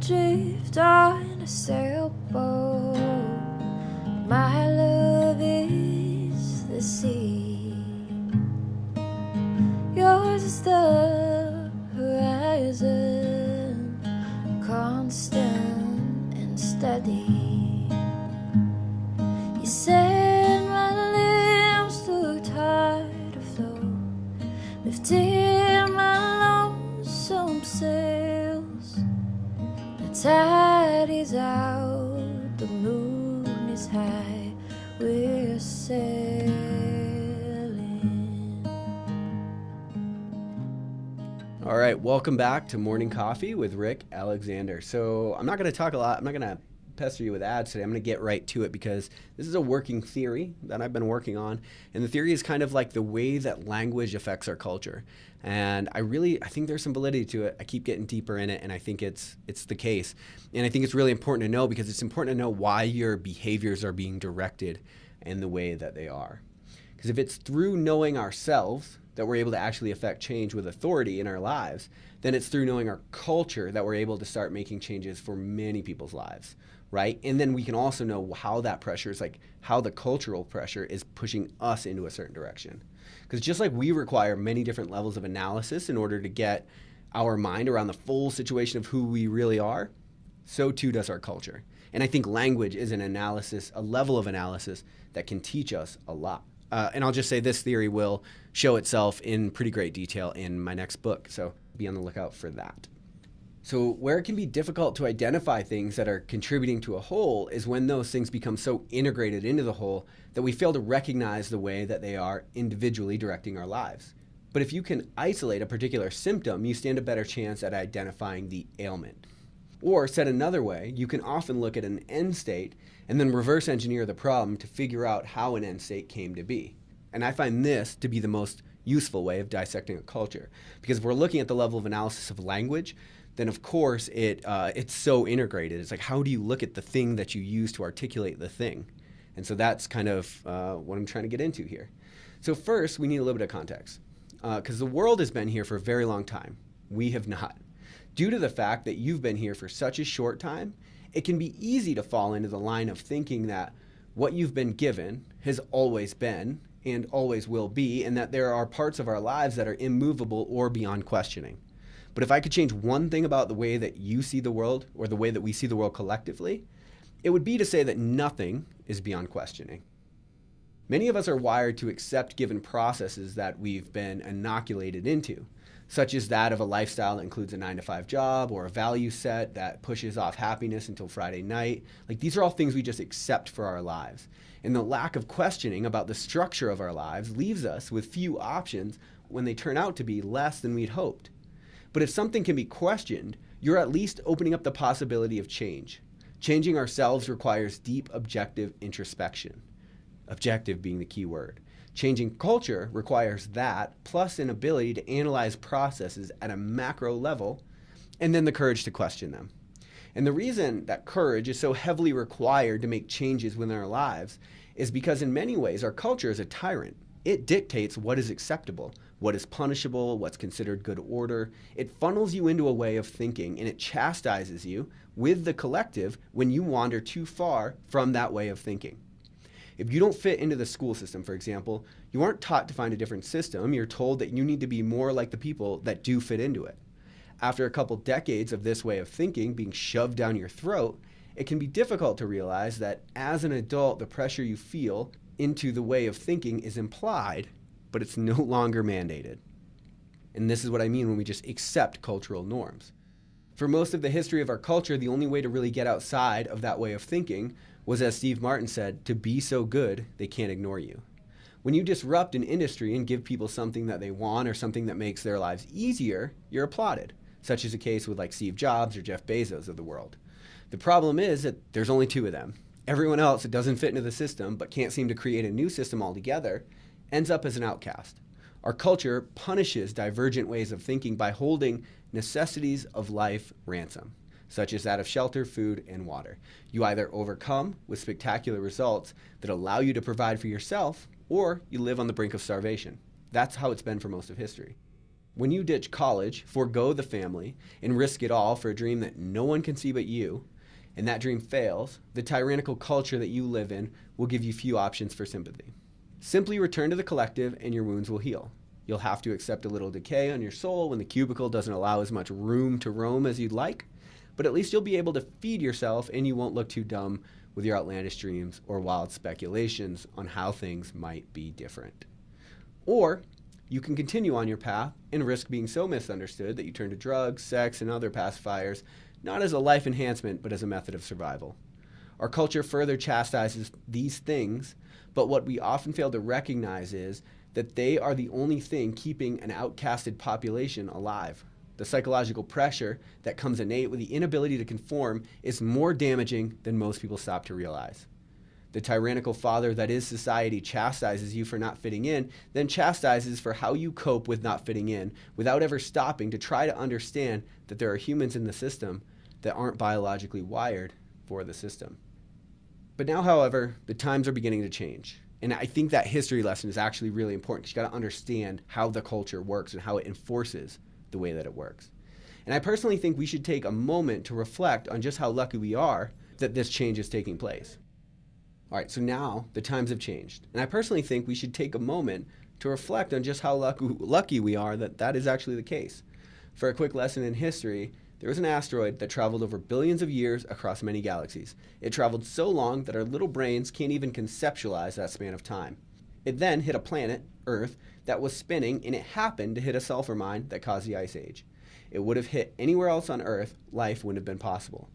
adrift on a sailboat. My love is the sea. Yours is the horizon, constant and steady. You said my limbs too tired to float, lifting my lonesome sails. The tide is out, the moon is high, we're sailing. All right, welcome back to Morning Coffee with Rick Alexander. So I'm not going to talk a lot. I'm not going to pester you with ads today. I'm going to get right to it because this is a working theory that I've been working on. And the theory is kind of like the way that language affects our culture. And I think there's some validity to it. I keep getting deeper in it, and I think it's the case. And I think it's really important to know because it's important to know why your behaviors are being directed in the way that they are. Because if it's through knowing ourselves that we're able to actually affect change with authority in our lives, then it's through knowing our culture that we're able to start making changes for many people's lives, right? And then we can also know how that pressure is, like how the cultural pressure is pushing us into a certain direction. Because just like we require many different levels of analysis in order to get our mind around the full situation of who we really are, so too does our culture. And I think language is an analysis, a level of analysis that can teach us a lot. And I'll just say this theory will show itself in pretty great detail in my next book, so be on the lookout for that. So where it can be difficult to identify things that are contributing to a whole is when those things become so integrated into the whole that we fail to recognize the way that they are individually directing our lives. But if you can isolate a particular symptom, you stand a better chance at identifying the ailment. Or said another way, you can often look at an end state and then reverse engineer the problem to figure out how an end state came to be. And I find this to be the most useful way of dissecting a culture. Because if we're looking at the level of analysis of language, then of course it's so integrated. It's like, how do you look at the thing that you use to articulate the thing? And so that's kind of what I'm trying to get into here. So first, we need a little bit of context. Because the world has been here for a very long time. We have not. Due to the fact that you've been here for such a short time, it can be easy to fall into the line of thinking that what you've been given has always been and always will be, and that there are parts of our lives that are immovable or beyond questioning. But if I could change one thing about the way that you see the world, or the way that we see the world collectively, it would be to say that nothing is beyond questioning. Many of us are wired to accept given processes that we've been inoculated into, such as that of a lifestyle that includes a 9-to-5 job or a value set that pushes off happiness until Friday night. Like, these are all things we just accept for our lives. And the lack of questioning about the structure of our lives leaves us with few options when they turn out to be less than we'd hoped. But if something can be questioned, you're at least opening up the possibility of change. Changing ourselves requires deep objective introspection. Objective being the key word. Changing culture requires that, plus an ability to analyze processes at a macro level, and then the courage to question them. And the reason that courage is so heavily required to make changes within our lives is because in many ways our culture is a tyrant. It dictates what is acceptable, what is punishable, what's considered good order. It funnels you into a way of thinking, and it chastises you with the collective when you wander too far from that way of thinking. If you don't fit into the school system, for example, you aren't taught to find a different system. You're told that you need to be more like the people that do fit into it. After a couple decades of this way of thinking being shoved down your throat, it can be difficult to realize that as an adult, the pressure you feel into the way of thinking is implied, but it's no longer mandated. And this is what I mean when we just accept cultural norms. For most of the history of our culture, the only way to really get outside of that way of thinking was, as Steve Martin said, to be so good they can't ignore you. When you disrupt an industry and give people something that they want or something that makes their lives easier, you're applauded, such as the case with like Steve Jobs or Jeff Bezos of the world. The problem is that there's only two of them. Everyone else that doesn't fit into the system but can't seem to create a new system altogether ends up as an outcast. Our culture punishes divergent ways of thinking by holding necessities of life ransom, such as that of shelter, food, and water. You either overcome with spectacular results that allow you to provide for yourself, or you live on the brink of starvation. That's how it's been for most of history. When you ditch college, forego the family, and risk it all for a dream that no one can see but you, and that dream fails, the tyrannical culture that you live in will give you few options for sympathy. Simply return to the collective and your wounds will heal. You'll have to accept a little decay on your soul when the cubicle doesn't allow as much room to roam as you'd like, but at least you'll be able to feed yourself and you won't look too dumb with your outlandish dreams or wild speculations on how things might be different. Or you can continue on your path and risk being so misunderstood that you turn to drugs, sex, and other pacifiers, not as a life enhancement, but as a method of survival. Our culture further chastises these things, but what we often fail to recognize is that they are the only thing keeping an outcasted population alive. The psychological pressure that comes innate with the inability to conform is more damaging than most people stop to realize. The tyrannical father that is society chastises you for not fitting in, then chastises for how you cope with not fitting in without ever stopping to try to understand that there are humans in the system that aren't biologically wired for the system. But now, however, the times are beginning to change. And I think that history lesson is actually really important because you got to understand how the culture works and how it enforces the way that it works. And I personally think we should take a moment to reflect on just how lucky we are that this change is taking place. All right, so now the times have changed. And I personally think we should take a moment to reflect on just how lucky we are that that is actually the case. For a quick lesson in history, there was an asteroid that traveled over billions of years across many galaxies. It traveled so long that our little brains can't even conceptualize that span of time. It then hit a planet, Earth, that was spinning, and it happened to hit a sulfur mine that caused the Ice Age. It would have hit anywhere else on Earth, life wouldn't have been possible.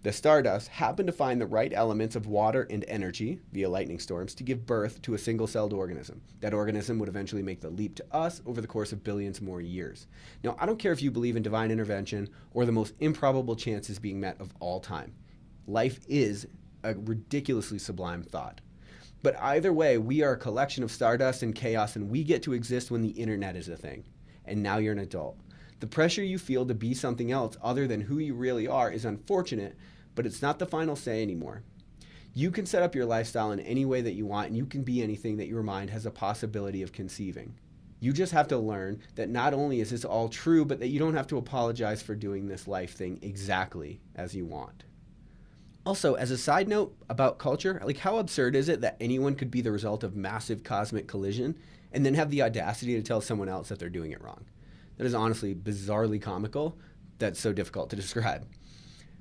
The stardust happened to find the right elements of water and energy via lightning storms to give birth to a single-celled organism. That organism would eventually make the leap to us over the course of billions more years. Now, I don't care if you believe in divine intervention or the most improbable chances being met of all time. Life is a ridiculously sublime thought. But either way, we are a collection of stardust and chaos, and we get to exist when the internet is a thing. And now you're an adult. The pressure you feel to be something else other than who you really are is unfortunate, but it's not the final say anymore. You can set up your lifestyle in any way that you want, and you can be anything that your mind has a possibility of conceiving. You just have to learn that not only is this all true, but that you don't have to apologize for doing this life thing exactly as you want. Also, as a side note about culture, like how absurd is it that anyone could be the result of massive cosmic collision and then have the audacity to tell someone else that they're doing it wrong? That is honestly bizarrely comical. That's so difficult to describe.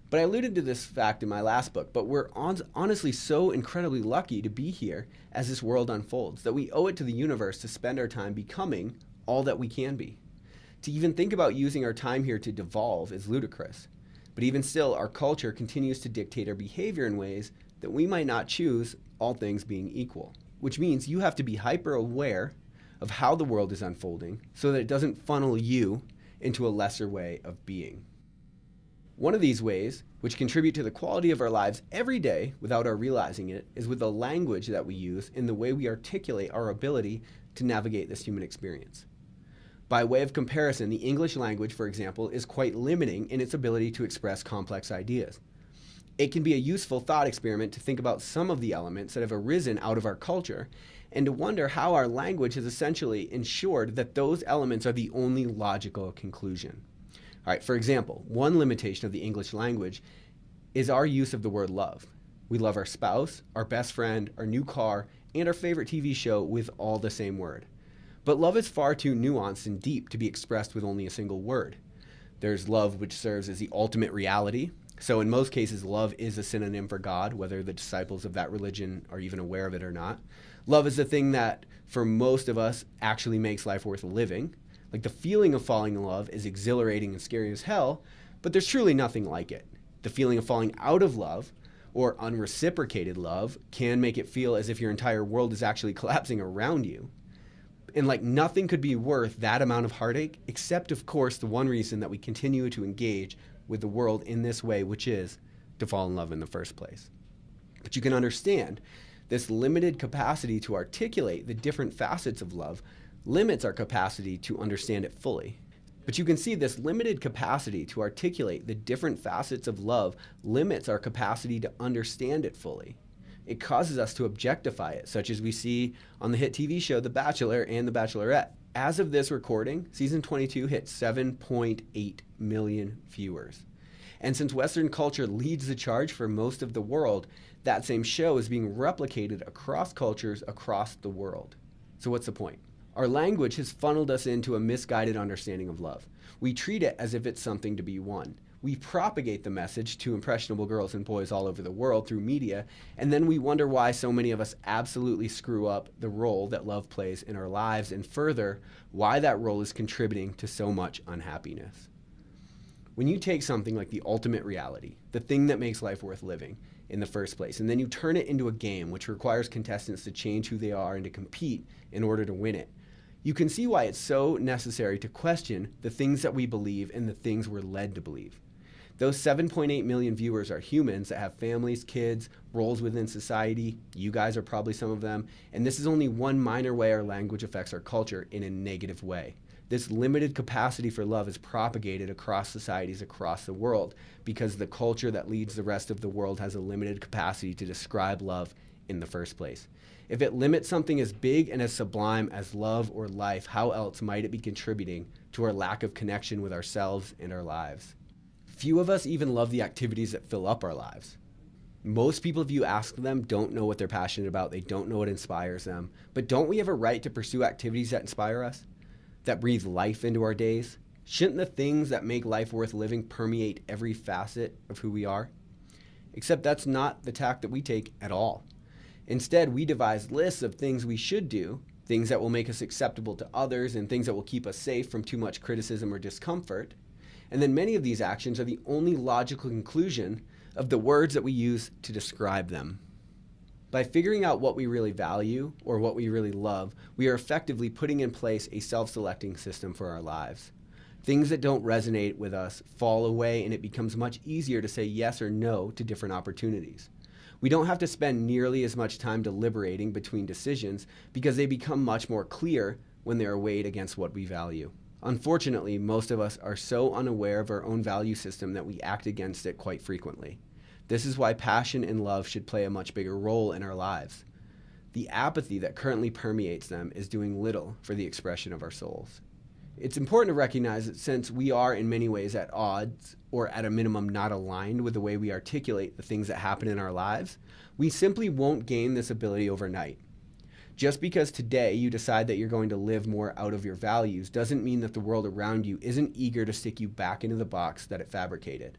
But I alluded to this fact in my last book, but we're honestly so incredibly lucky to be here as this world unfolds that we owe it to the universe to spend our time becoming all that we can be. To even think about using our time here to devolve is ludicrous. But even still, our culture continues to dictate our behavior in ways that we might not choose, all things being equal. Which means you have to be hyper aware of how the world is unfolding so that it doesn't funnel you into a lesser way of being. One of these ways, which contribute to the quality of our lives every day without our realizing it, is with the language that we use and the way we articulate our ability to navigate this human experience. By way of comparison, the English language, for example, is quite limiting in its ability to express complex ideas. It can be a useful thought experiment to think about some of the elements that have arisen out of our culture and to wonder how our language has essentially ensured that those elements are the only logical conclusion. All right, for example, one limitation of the English language is our use of the word love. We love our spouse, our best friend, our new car, and our favorite TV show with all the same word. But love is far too nuanced and deep to be expressed with only a single word. There's love which serves as the ultimate reality. So in most cases, love is a synonym for God, whether the disciples of that religion are even aware of it or not. Love is the thing that, for most of us, actually makes life worth living. Like the feeling of falling in love is exhilarating and scary as hell, but there's truly nothing like it. The feeling of falling out of love or unreciprocated love can make it feel as if your entire world is actually collapsing around you. And like nothing could be worth that amount of heartache, except of course the one reason that we continue to engage with the world in this way, which is to fall in love in the first place. But you can understand this limited capacity to articulate the different facets of love limits our capacity to understand it fully. But you can see this limited capacity to articulate the different facets of love limits our capacity to understand it fully. It causes us to objectify it, such as we see on the hit TV show The Bachelor and The Bachelorette. As of this recording, season 22 hit 7.8 million viewers. And since Western culture leads the charge for most of the world, that same show is being replicated across cultures across the world. So what's the point? Our language has funneled us into a misguided understanding of love. We treat it as if it's something to be won. We propagate the message to impressionable girls and boys all over the world through media, and then we wonder why so many of us absolutely screw up the role that love plays in our lives, and further, why that role is contributing to so much unhappiness. When you take something like the ultimate reality, the thing that makes life worth living in the first place, and then you turn it into a game which requires contestants to change who they are and to compete in order to win it, you can see why it's so necessary to question the things that we believe and the things we're led to believe. Those 7.8 million viewers are humans that have families, kids, roles within society. You guys are probably some of them. And this is only one minor way our language affects our culture in a negative way. This limited capacity for love is propagated across societies across the world because the culture that leads the rest of the world has a limited capacity to describe love in the first place. If it limits something as big and as sublime as love or life, how else might it be contributing to our lack of connection with ourselves and our lives? Few of us even love the activities that fill up our lives. Most people, if you ask them, don't know what they're passionate about. They don't know what inspires them. But don't we have a right to pursue activities that inspire us, that breathe life into our days? Shouldn't the things that make life worth living permeate every facet of who we are? Except that's not the tack that we take at all. Instead, we devise lists of things we should do, things that will make us acceptable to others, and things that will keep us safe from too much criticism or discomfort. And then many of these actions are the only logical conclusion of the words that we use to describe them. By figuring out what we really value or what we really love, we are effectively putting in place a self-selecting system for our lives. Things that don't resonate with us fall away, and it becomes much easier to say yes or no to different opportunities. We don't have to spend nearly as much time deliberating between decisions because they become much more clear when they are weighed against what we value. Unfortunately, most of us are so unaware of our own value system that we act against it quite frequently. This is why passion and love should play a much bigger role in our lives. The apathy that currently permeates them is doing little for the expression of our souls. It's important to recognize that since we are in many ways at odds, or at a minimum not aligned with the way we articulate the things that happen in our lives, we simply won't gain this ability overnight. Just because today you decide that you're going to live more out of your values doesn't mean that the world around you isn't eager to stick you back into the box that it fabricated.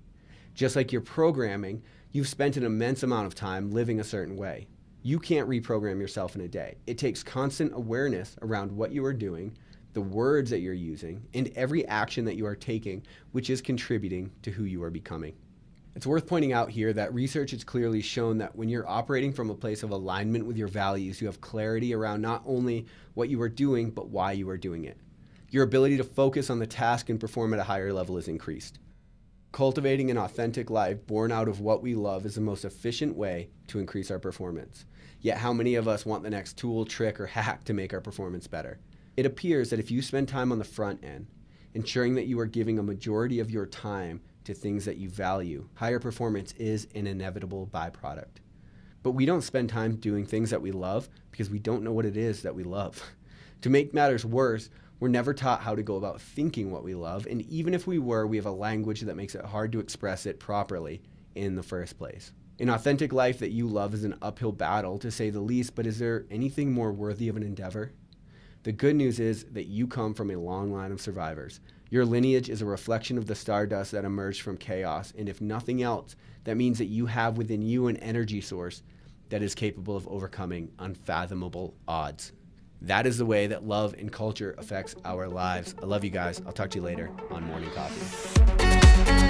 Just like your programming, you've spent an immense amount of time living a certain way. You can't reprogram yourself in a day. It takes constant awareness around what you are doing, the words that you're using, and every action that you are taking, which is contributing to who you are becoming. It's worth pointing out here that research has clearly shown that when you're operating from a place of alignment with your values, you have clarity around not only what you are doing, but why you are doing it. Your ability to focus on the task and perform at a higher level is increased. Cultivating an authentic life born out of what we love is the most efficient way to increase our performance. Yet how many of us want the next tool, trick, or hack to make our performance better? It appears that if you spend time on the front end, ensuring that you are giving a majority of your time to things that you value, higher performance is an inevitable byproduct. But we don't spend time doing things that we love because we don't know what it is that we love. To make matters worse, we're never taught how to go about thinking what we love, and even if we were, we have a language that makes it hard to express it properly in the first place. An authentic life that you love is an uphill battle, to say the least, but is there anything more worthy of an endeavor? The good news is that you come from a long line of survivors. Your lineage is a reflection of the stardust that emerged from chaos, and if nothing else, that means that you have within you an energy source that is capable of overcoming unfathomable odds. That is the way that love and culture affects our lives. I love you guys. I'll talk to you later on Morning Coffee.